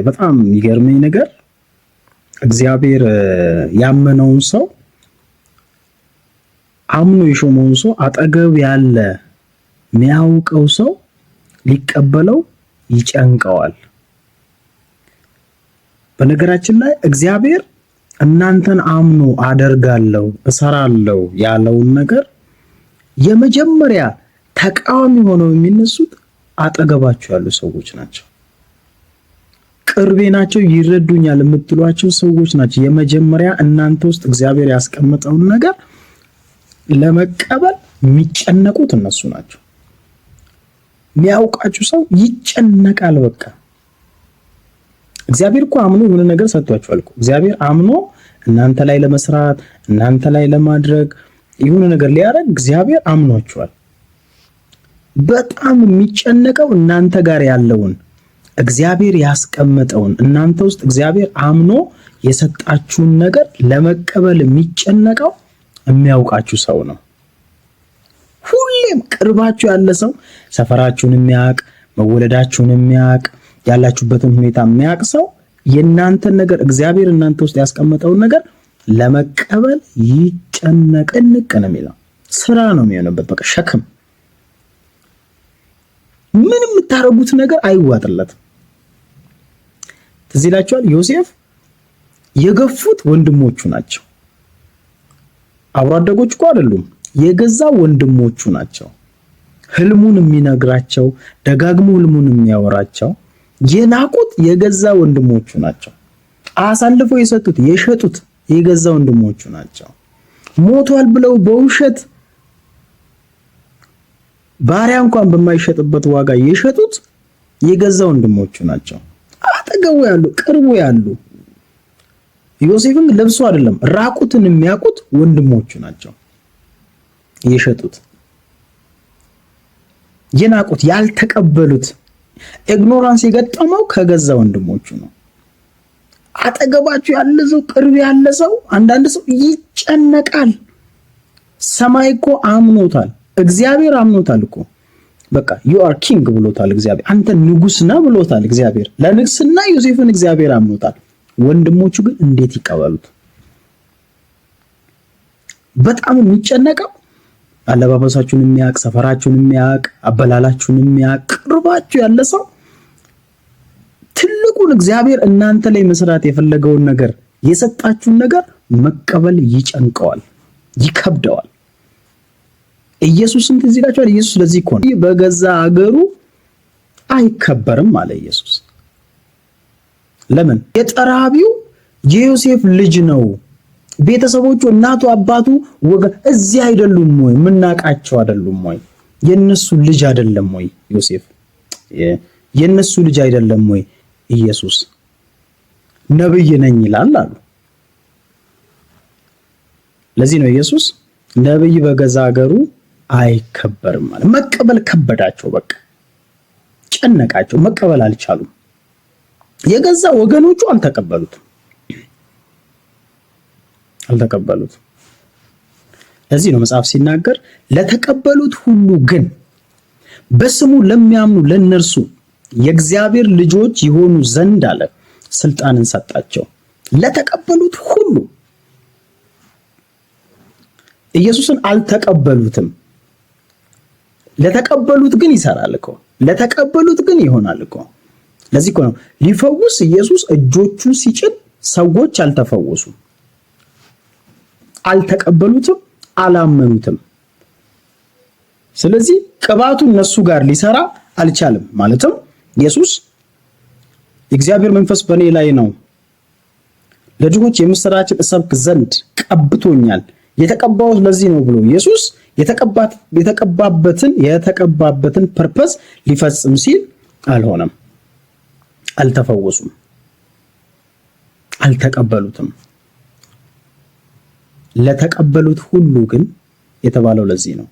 በጣም የሚገርመኝ ነገር እግዚአብሔር ያመነውን ሰው አምኖ የሾመውን ሰው አጠገብ ያለ የሚያውቀው ሰው ሊቀበለው ይጨንቀዋል። በነገራችን ላይ እግዚአብሔር እናንተን አምኖ አደርጋለሁ እሰራለሁ ያለውን ነገር የመጀመሪያ ተቃዋሚ ሆነው የሚነሱት አጠገባቸው ያሉ ሰዎች ናቸው። ቅርቤ ናቸው፣ ይረዱኛል የምትሏቸው ሰዎች ናቸው የመጀመሪያ እናንተ ውስጥ እግዚአብሔር ያስቀመጠውን ነገር ለመቀበል የሚጨነቁት እነሱ ናቸው። የሚያውቃችሁ ሰው ይጨነቃል። በቃ እግዚአብሔር እኮ አምኖ የሆነ ነገር ሰጥቷችኋል እኮ። እግዚአብሔር አምኖ እናንተ ላይ ለመስራት እናንተ ላይ ለማድረግ የሆነ ነገር ሊያደርግ እግዚአብሔር አምኗችኋል። በጣም የሚጨነቀው እናንተ ጋር ያለውን እግዚአብሔር ያስቀመጠውን እናንተ ውስጥ እግዚአብሔር አምኖ የሰጣችሁን ነገር ለመቀበል የሚጨነቀው የሚያውቃችሁ ሰው ነው። ሁሌም ቅርባችሁ ያለ ሰው ሰፈራችሁን የሚያውቅ መወለዳችሁን የሚያውቅ ያላችሁበትን ሁኔታ የሚያውቅ ሰው የእናንተን ነገር እግዚአብሔር እናንተ ውስጥ ያስቀመጠውን ነገር ለመቀበል ይጨነቅንቅ ነው የሚለው። ስራ ነው የሚሆንበት። በቃ ሸክም፣ ምንም የምታረጉት ነገር አይዋጥለትም። ትዝ ይላችኋል ዮሴፍ የገፉት ወንድሞቹ ናቸው። አብሮ አደጎች እኮ አይደሉም፣ የገዛ ወንድሞቹ ናቸው። ህልሙን የሚነግራቸው ደጋግሞ ህልሙን የሚያወራቸው የናቁት የገዛ ወንድሞቹ ናቸው። አሳልፈው የሰጡት የሸጡት የገዛ ወንድሞቹ ናቸው። ሞቷል ብለው በውሸት ባሪያ እንኳን በማይሸጥበት ዋጋ የሸጡት የገዛ ወንድሞቹ ናቸው። አጠገቡ ያሉ ቅርቡ ያሉ ዮሴፍን ለብሶ አይደለም ራቁትን የሚያውቁት ወንድሞቹ ናቸው የሸጡት። የናቁት ያልተቀበሉት ኢግኖራንስ የገጠመው ከገዛ ወንድሞቹ ነው። አጠገባችሁ ያለ ሰው ቅርብ ያለ ሰው አንዳንድ ሰው ይጨነቃል። ሰማይ እኮ አምኖታል፣ እግዚአብሔር አምኖታል እኮ በቃ you are king ብሎታል እግዚአብሔር። አንተ ንጉስ ነህ ብሎታል እግዚአብሔር። ለንግስና ዮሴፍን እግዚአብሔር አምኖታል። ወንድሞቹ ግን እንዴት ይቀበሉት? በጣም የሚጨነቀው አለባበሳችሁን የሚያውቅ ሰፈራችሁን የሚያውቅ አበላላችሁን የሚያውቅ ቅርባችሁ ያለ ሰው ትልቁን እግዚአብሔር እናንተ ላይ መስራት የፈለገውን ነገር የሰጣችሁን ነገር መቀበል ይጨንቀዋል፣ ይከብደዋል። ኢየሱስን ትዝ ይላችኋል። ኢየሱስ ለዚህ እኮ ነው በገዛ አገሩ አይከበርም አለ ኢየሱስ። ለምን? የጠራቢው የዮሴፍ ልጅ ነው። ቤተሰቦቹ እናቱ አባቱ ወገን እዚህ አይደሉም ወይ? ምናቃቸው አይደሉም ወይ? የነሱ ልጅ አይደለም ወይ ዮሴፍ? የነሱ ልጅ አይደለም ወይ ኢየሱስ? ነብይ ነኝ ይላል አሉ። ለዚህ ነው ኢየሱስ ነብይ በገዛ ሀገሩ አይከበርም ማለት። መቀበል ከበዳቸው፣ በቃ ጨነቃቸው፣ መቀበል አልቻሉም። የገዛ ወገኖቹ አልተቀበሉትም። ለዚህ ነው መጽሐፍ ሲናገር ለተቀበሉት ሁሉ ግን በስሙ ለሚያምኑ ለነርሱ የእግዚአብሔር ልጆች ይሆኑ ዘንድ አለ ስልጣንን ሰጣቸው። ለተቀበሉት ሁሉ ኢየሱስን አልተቀበሉትም። ለተቀበሉት ግን ይሰራል እኮ፣ ለተቀበሉት ግን ይሆናል እኮ። ለዚህ እኮ ነው ሊፈውስ ኢየሱስ እጆቹን ሲጭን ሰዎች አልተፈወሱም፣ አልተቀበሉትም፣ አላመኑትም። ስለዚህ ቅባቱ እነሱ ጋር ሊሰራ አልቻለም። ማለትም ኢየሱስ የእግዚአብሔር መንፈስ በእኔ ላይ ነው፣ ለድሆች የምስራችን እሰብክ ዘንድ ቀብቶኛል፣ የተቀባሁት ለዚህ ነው ብሎ ኢየሱስ የተቀባበትን ፐርፐስ ሊፈጽም ሲል አልሆነም። አልተፈወሱም፣ አልተቀበሉትም። ለተቀበሉት ሁሉ ግን የተባለው ለዚህ ነው።